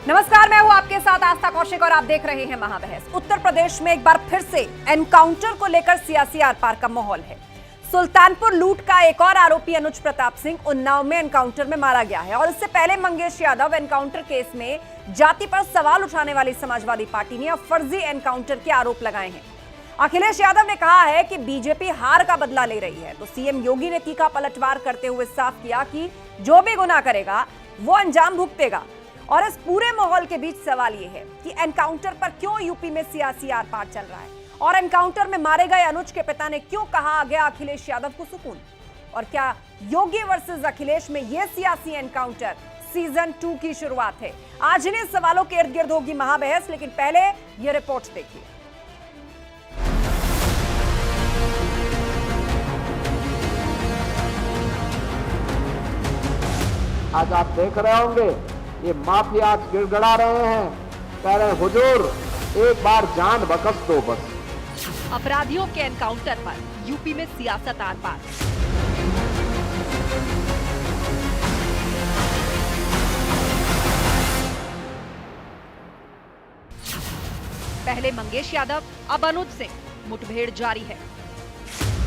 नमस्कार, मैं हूं आपके साथ आस्था कौशिक और आप देख रहे हैं महाबहस। उत्तर प्रदेश में एक बार फिर से एनकाउंटर को लेकर सियासी आर-पार का माहौल है। सुल्तानपुर लूट का एक और आरोपी अनुज प्रताप सिंह उन्नाव में एनकाउंटर में मारा गया है और इससे पहले मंगेश यादव एनकाउंटर केस में जाति पर सवाल उठाने वाली समाजवादी पार्टी ने अब फर्जी एनकाउंटर के आरोप लगाए हैं। अखिलेश यादव ने कहा है कि बीजेपी हार का बदला ले रही है, तो सीएम योगी ने तीखा पलटवार करते हुए साफ किया कि जो भी गुनाह करेगा वो अंजाम भुगतेगा। और इस पूरे माहौल के बीच सवाल यह है कि एनकाउंटर पर क्यों यूपी में सियासी आर-पार चल रहा है और एनकाउंटर में मारे गए अनुज के पिता ने क्यों कहा आ गया अखिलेश यादव को सुकून, और क्या योगी वर्सेस अखिलेश में यह सियासी एनकाउंटर सीजन 2 की शुरुआत है। आज इन्हीं सवालों के इर्द गिर्द होगी महाबहस, लेकिन पहले यह रिपोर्ट देखिए। आज आप देख रहे होंगे ये माफिया आज गिड़गड़ा रहे हैं, कह रहे हुजूर एक बार जान बख्श दो बस। अपराधियों के एनकाउंटर पर यूपी में सियासत आर-पार। पहले मंगेश यादव, अब अनुज सिंह, मुठभेड़ जारी है।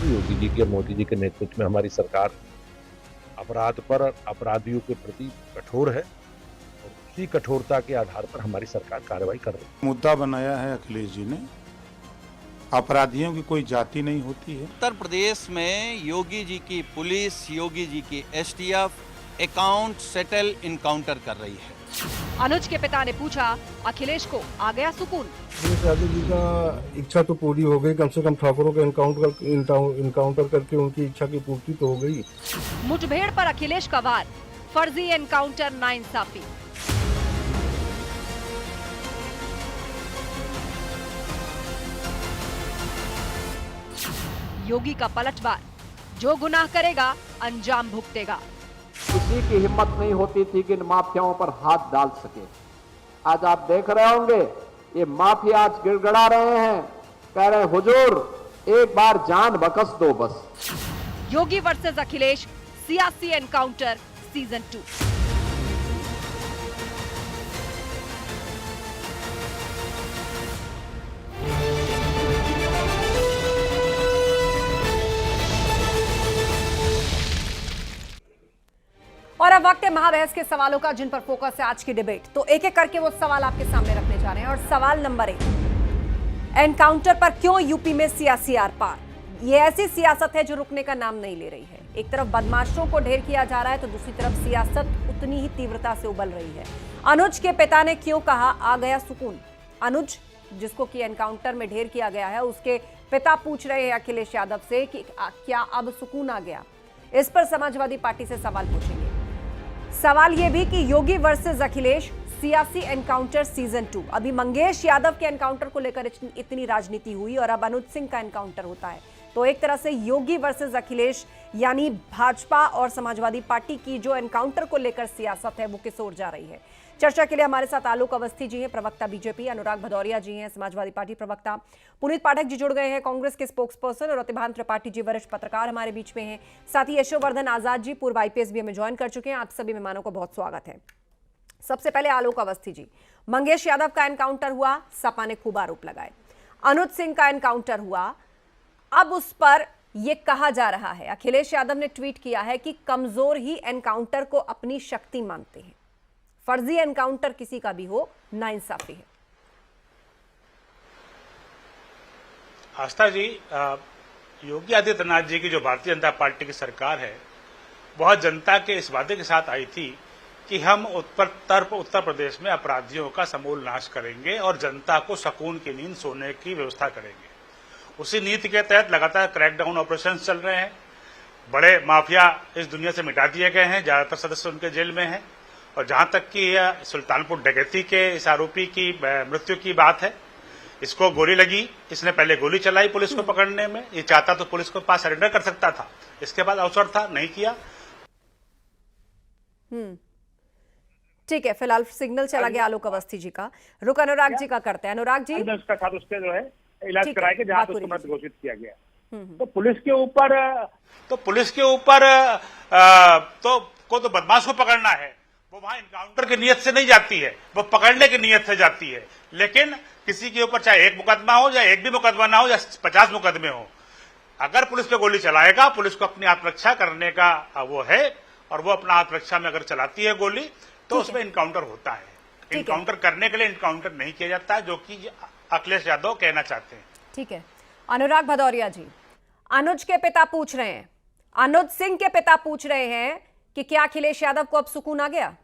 योगी जी के, मोदी जी के नेतृत्व में हमारी सरकार अपराध पर, अपराधियों के प्रति कठोर है और उसी कठोरता के आधार पर हमारी सरकार कार्रवाई कर रही है। मुद्दा बनाया है अखिलेश जी ने, अपराधियों की कोई जाति नहीं होती है। उत्तर प्रदेश में योगी जी की पुलिस, योगी जी की एसटीएफ अकाउंट सेटल इनकाउंटर कर रही है। अनुज के पिता ने पूछा, अखिलेश को आ गया सुकून? अखिलेश यादव जी का इच्छा तो पूरी हो गई, कम से कम ठाकुरों का इनकाउंटर करके उनकी इच्छा की पूर्ति तो हो गई। मुठभेड़ पर अखिलेश का वार, फर्जी एनकाउंटर नाइंसाफी। योगी का पलटवार, जो गुनाह करेगा अंजाम भुगतेगा। किसी की हिम्मत नहीं होती थी कि इन माफियाओं पर हाथ डाल सके। आज आप देख रहे होंगे ये माफिया आज गिड़गड़ा रहे हैं, कह रहे हुजूर एक बार जान बख्श दो बस। योगी वर्सेस अखिलेश सियासी एनकाउंटर सीजन 2। और अब वक्त है महाबहस के सवालों का, जिन पर फोकस है आज की डिबेट। तो एक एक करके वो सवाल आपके सामने रखने जा रहे हैं। और सवाल नंबर 1, एनकाउंटर पर क्यों यूपी में सियासी आर-पार? ये ऐसी सियासत है जो रुकने का नाम नहीं ले रही है। एक तरफ बदमाशों को ढेर किया जा रहा है तो दूसरी तरफ सियासत उतनी ही तीव्रता से उबल रही है। अनुज के पिता ने क्यों कहा आ गया सुकून? अनुज जिसको कि एनकाउंटर में ढेर किया गया है, उसके पिता पूछ रहे हैं अखिलेश यादव से कि क्या अब सुकून आ गया? इस पर समाजवादी पार्टी से सवाल पूछेंगे। सवाल यह भी कि योगी वर्सेस अखिलेश सियासी एनकाउंटर सीजन 2। अभी मंगेश यादव के एनकाउंटर को लेकर इतनी राजनीति हुई और अब अनुज सिंह का एनकाउंटर होता है, तो एक तरह से योगी वर्सेस अखिलेश यानी भाजपा और समाजवादी पार्टी की जो एनकाउंटर को लेकर सियासत है वो किस ओर जा रही है। चर्चा के लिए हमारे साथ आलोक अवस्थी जी हैं, प्रवक्ता बीजेपी, अनुराग भदौरिया जी हैं, समाजवादी पार्टी प्रवक्ता, पुनीत पाठक जी जुड़ गए हैं, कांग्रेस के स्पोक्सपर्सन, और प्रतिभान त्रिपाठी जी वरिष्ठ पत्रकार हमारे बीच में हैं। साथ ही यशोवर्धन आजाद जी पूर्व आईपीएस भी हमें ज्वाइन कर चुके हैं। आप सभी मेहमानों को बहुत स्वागत है। सबसे पहले आलोक अवस्थी जी, मंगेश यादव का एनकाउंटर हुआ, सपा ने खूब आरोप लगाए। अनुज सिंह का एनकाउंटर हुआ, अब उस पर यह कहा जा रहा है, अखिलेश यादव ने ट्वीट किया है कि कमजोर ही एनकाउंटर को अपनी शक्ति मानते हैं। फर्जी एनकाउंटर किसी का भी हो, नाइंसाफी है। आस्था जी, योगी आदित्यनाथ जी की जो भारतीय जनता पार्टी की सरकार है, वह जनता के इस वादे के साथ आई थी कि हम उत्तर प्रदेश में अपराधियों का समूल नाश करेंगे और जनता को सुकून की नींद सोने की व्यवस्था करेंगे। उसी नीति के तहत लगातार क्रैकडाउन ऑपरेशन चल रहे हैं। बड़े माफिया इस दुनिया से मिटा दिए गए हैं, ज्यादातर सदस्य उनके जेल में हैं। और जहां तक कि सुल्तानपुर डकैती के इस आरोपी की मृत्यु की बात है, इसको गोली लगी, इसने पहले गोली चलाई पुलिस को पकड़ने में। ये चाहता तो पुलिस के पास सरेंडर कर सकता था, इसके बाद अवसर था, नहीं किया। ठीक है, फिलहाल सिग्नल चला गया आलोक अवस्थी जी का। रुक अनुराग जी का करते हैं। अनुराग जी, उसका साथ उसके जो है इलाज कराए के जहां उसको मृत घोषित किया गया। तो पुलिस के ऊपर तो बदमाश को पकड़ना है। वो वहां इनकाउंटर की नीयत से नहीं जाती है, वो पकड़ने की नीयत से जाती है। लेकिन किसी के ऊपर चाहे एक मुकदमा हो या एक भी मुकदमा ना हो या 50 मुकदमे हो, अगर पुलिस पे गोली चलाएगा, पुलिस को अपनी आत्मरक्षा करने का वो है, और वो अपना आत्मरक्षा में अगर चलाती है गोली तो उसमें इनकाउंटर होता है। इनकाउंटर करने के लिए इनकाउंटर नहीं किया जाता है, जो कि अखिलेश यादव कहना चाहते हैं। ठीक है, अनुराग भदौरिया जी, अनुज के पिता पूछ रहे हैं, अनुज सिंह के पिता पूछ रहे हैं कि क्या अखिलेश यादव को अब सुकून आ गया?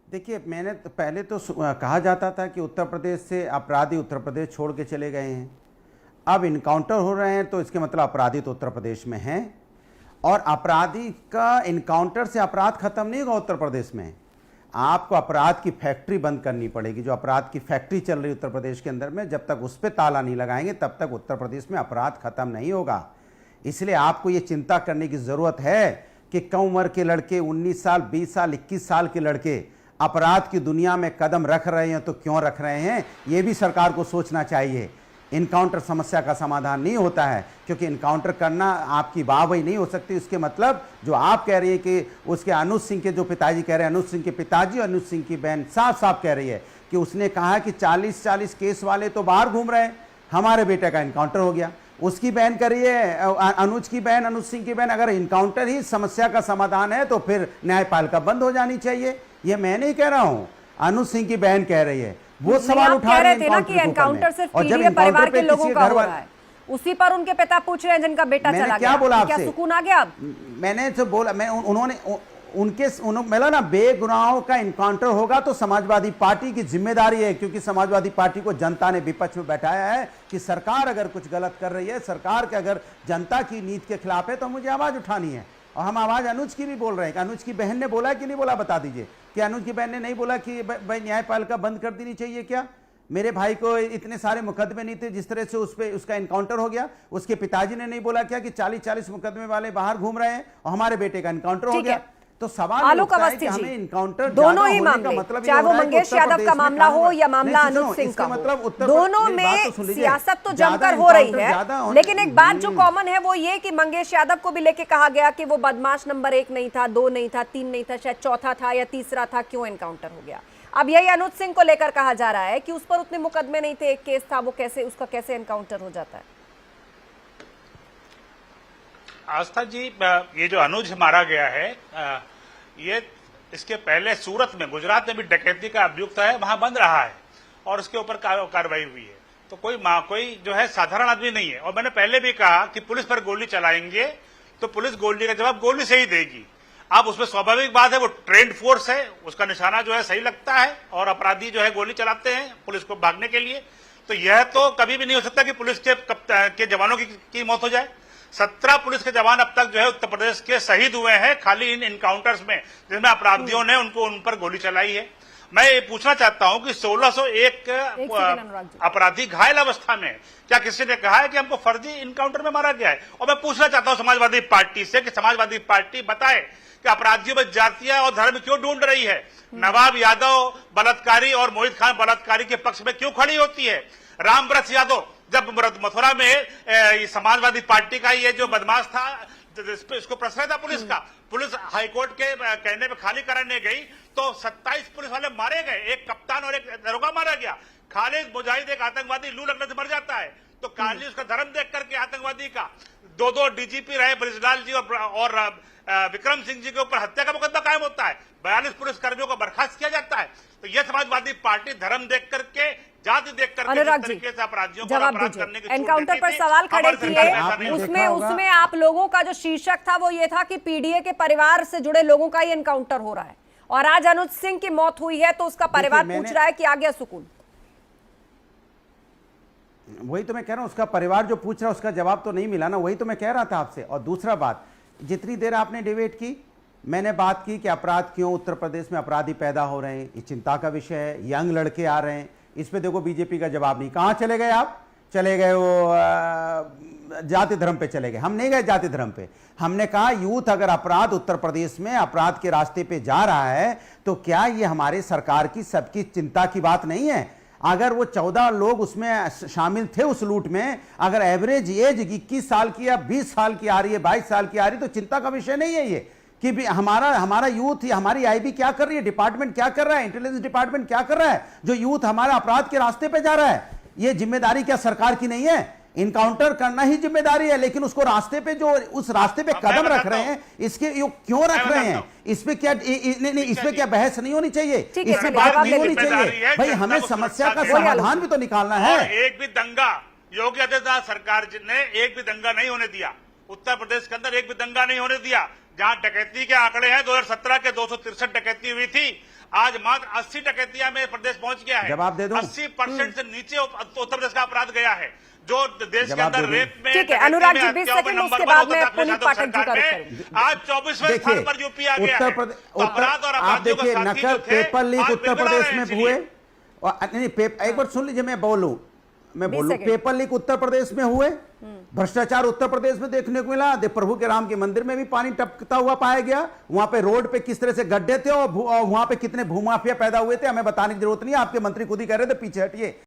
देखिए, मैंने तो पहले तो कहा जाता था कि उत्तर प्रदेश से अपराधी उत्तर प्रदेश छोड़ के चले गए हैं, अब इनकाउंटर हो रहे हैं तो इसके मतलब अपराधी तो उत्तर प्रदेश में हैं, और अपराधी का इनकाउंटर से अपराध खत्म नहीं होगा उत्तर प्रदेश में। आपको अपराध की फैक्ट्री बंद करनी पड़ेगी, जो अपराध की फैक्ट्री चल रही है उत्तर प्रदेश के अंदर में, जब तक उस पर ताला नहीं लगाएंगे तब तक उत्तर प्रदेश में अपराध खत्म नहीं होगा। इसलिए आपको ये चिंता करने की ज़रूरत है कि कम उम्र के लड़के, 19 साल, 20 साल, 21 साल के लड़के अपराध की दुनिया में कदम रख रहे हैं, तो क्यों रख रहे हैं, ये भी सरकार को सोचना चाहिए। इनकाउंटर समस्या का समाधान नहीं होता है, क्योंकि इनकाउंटर करना आपकी वाहवाही नहीं हो सकती। उसके मतलब जो आप कह रही है कि उसके अनुज सिंह के जो पिताजी कह रहे हैं, अनुज सिंह के पिताजी और अनुज सिंह की बहन साफ साफ कह रही है कि उसने कहा कि 40-40 केस वाले तो बाहर घूम रहे हैं, हमारे बेटे का इनकाउंटर हो गया। उसकी बहन कह रही है, अनुज की बहन, अनुज सिंह की बहन, अगर इनकाउंटर ही समस्या का समाधान है तो फिर न्यायपालिका बंद हो जानी चाहिए। ये मैं नहीं कह रहा हूं, अनुज सिंह की बहन कह रही है। वो सवाल उठा रहे थे ना कि एनकाउंटर सिर्फ पीडीए परिवार के लोगों का हो रहा है, उसी पर उनके पिता पूछ रहे हैं जिनका बेटा चला गया। क्या बोला आपसे? क्या सुकून आ गया अब? मैंने तो बोला, मैं उन्होंने मिला ना, बेगुनाहों का इनकाउंटर होगा तो समाजवादी पार्टी की जिम्मेदारी है, क्योंकि समाजवादी पार्टी को जनता ने विपक्ष में बैठाया है कि सरकार अगर कुछ गलत कर रही है, सरकार के अगर जनता की नीति के खिलाफ है तो मुझे आवाज उठानी है। और हम आवाज अनुज की भी बोल रहे हैं। अनुज की बहन ने बोला कि नहीं बोला, बता दीजिए। कि अनुज की बहन ने नहीं बोला कि भाई न्यायपालिका बंद कर देनी चाहिए क्या? मेरे भाई को इतने सारे मुकदमे नहीं थे, जिस तरह से उसका इनकाउंटर हो गया। उसके पिताजी ने नहीं बोला क्या कि 40-40 मुकदमे वाले बाहर घूम रहे हैं और हमारे बेटे का इनकाउंटर हो गया? तो सवाल आलोक अवस्थी जी, इनकाउंटर दोनों ही मामले, चाहे वो मंगेश यादव का मामला हो या मामला अनुज सिंह का हो, दोनों में सियासत तो जमकर हो रही है। लेकिन एक बात जो कॉमन है वो ये कि मंगेश यादव को भी लेके कहा गया कि वो बदमाश नंबर 1 नहीं था, 2 नहीं था, 3 नहीं था, शायद चौथा था या तीसरा था, क्यों एनकाउंटर हो गया। अब यही अनुज सिंह को लेकर कहा जा रहा है कि उस पर उतने मुकदमे नहीं थे, एक केस था, वो कैसे, उसका कैसे एनकाउंटर हो जाता है? आस्था जी, ये जो अनुज मारा गया है, ये इसके पहले सूरत में, गुजरात में भी डकैती का अभियुक्त है, वहां बंद रहा है और उसके ऊपर कार्रवाई हुई है। तो कोई जो है साधारण आदमी नहीं है। और मैंने पहले भी कहा कि पुलिस पर गोली चलाएंगे तो पुलिस गोली का जवाब गोली से ही देगी। अब उसमें स्वाभाविक बात है, वो ट्रेंड फोर्स है, उसका निशाना जो है सही लगता है और अपराधी जो है गोली चलाते हैं पुलिस को भागने के लिए। तो यह तो कभी भी नहीं हो सकता कि पुलिस के जवानों की मौत हो जाए। 17 पुलिस के जवान अब तक जो है उत्तर प्रदेश के शहीद हुए हैं खाली इन इनकाउंटर्स में, जिसमें अपराधियों ने उन पर गोली चलाई है। मैं ये पूछना चाहता हूं कि 1601 अपराधी घायल अवस्था में, क्या किसी ने कहा है कि हमको फर्जी इनकाउंटर में मारा गया है? और मैं पूछना चाहता हूं समाजवादी पार्टी से कि समाजवादी पार्टी बताए कि अपराधियों में जातीय और धर्म क्यों ढूंढ रही है? नवाब यादव बलात्कारी और मोहित खान बलात्कारी के पक्ष में क्यों खड़ी होती है? रामव्रत यादव जब मथुरा में समाजवादी पार्टी का ये जो बदमाश था, इसको प्रश्रय था पुलिस का, पुलिस हाईकोर्ट के कहने पे खाली कराने गई तो 27 पुलिस वाले मारे गए, एक कप्तान और एक दरोगा मारा गया। खालिद मुजाहिद एक आतंकवादी लू लगने से मर जाता है, तो काली उसका धर्म देख करके आतंकवादी का 2 डीजीपी रहे ब्रिजलाल जी और विक्रम सिंह जी के ऊपर हत्या का मुकदमा कायम होता है, 42 पुलिस कर्मियों को बर्खास्त किया जाता है। तो यह समाजवादी पार्टी धर्म देख करके, जाति देख करके अनुराग जी जवाब दीजिए। एनकाउंटर पर सवाल खड़े किए, उसमें आप लोगों का जो शीर्षक था वो ये था कि पीडीए के परिवार से जुड़े लोगों का ही एनकाउंटर हो रहा है, और आज अनुज सिंह की मौत हुई है तो उसका परिवार पूछ रहा है कि आ गया सुकून। वही तो मैं कह रहा हूं, उसका परिवार जो पूछ रहा है उसका जवाब तो नहीं मिला ना, वही तो मैं कह रहा था आपसे। और दूसरा बात, जितनी देर आपने डिबेट की, मैंने बात की कि अपराध क्यों उत्तर प्रदेश में अपराधी पैदा हो रहे हैं, ये चिंता का विषय है, यंग लड़के आ रहे हैं, इस पे देखो बीजेपी का जवाब नहीं। कहां चले गए आप? चले गए वो जाति धर्म पे चले गए। हम नहीं गए जाति धर्म पे, हमने कहा यूथ अगर अपराध उत्तर प्रदेश में अपराध के रास्ते पे जा रहा है तो क्या ये हमारे सरकार की सबकी चिंता की बात नहीं है? अगर वो 14 लोग उसमें शामिल थे उस लूट में, अगर एवरेज एज 21 साल की या 20 साल की आ रही है, 22 साल की आ रही है, तो चिंता का विषय नहीं है ये। कि भी हमारा यूथ, हमारी आईबी क्या कर रही है, डिपार्टमेंट क्या कर रहा है, इंटेलिजेंस डिपार्टमेंट क्या कर रहा है, जो यूथ हमारा अपराध के रास्ते पे जा रहा है। ये जिम्मेदारी क्या सरकार की नहीं है? इनकाउंटर करना ही जिम्मेदारी है, लेकिन उसको रास्ते पे जो उस रास्ते पे कदम रख रहे हैं, इसके क्यों रख रहे हैं? इसमें क्या नहीं, इसमें क्या बहस नहीं होनी चाहिए? इसमें बात नहीं होनी चाहिए? भाई हमें समस्या का समाधान भी तो निकालना है। एक भी दंगा योगी आदित्यनाथ सरकार ने एक भी दंगा नहीं होने दिया। उत्तर प्रदेश के अंदर एक भी दंगा नहीं होने दिया। जहां डकैती के आंकड़े हैं 2017 के 263 डकैती हुई थी, आज मात्र 80 डकैतियां में प्रदेश पहुंच गया है। जवाब दे दूं? 80% से नीचे उत्तर प्रदेश का अपराध गया है। जो देश के अंदर रेप में, ठीक है अनुराग जी 20 सेकंड, उसके बाद में पुनीत पाठक जी का रुख करूंगी। आज 24वें स्थान पर यूपी आ गया है। अपराध और आप देखिए, नकल पेपर लीक उत्तर प्रदेश में हुए, और नहीं एक बार सुन लीजिए, मैं बोलूं पेपर लीक उत्तर प्रदेश में हुए, भ्रष्टाचार उत्तर प्रदेश में देखने को मिला। प्रभु के राम के मंदिर में भी पानी टपकता हुआ पाया गया। वहां पे रोड पे किस तरह से गड्ढे थे और वहां पे कितने भूमाफिया पैदा हुए थे, हमें बताने की जरूरत नहीं है, आपके मंत्री खुद ही कह रहे थे पीछे हटिए।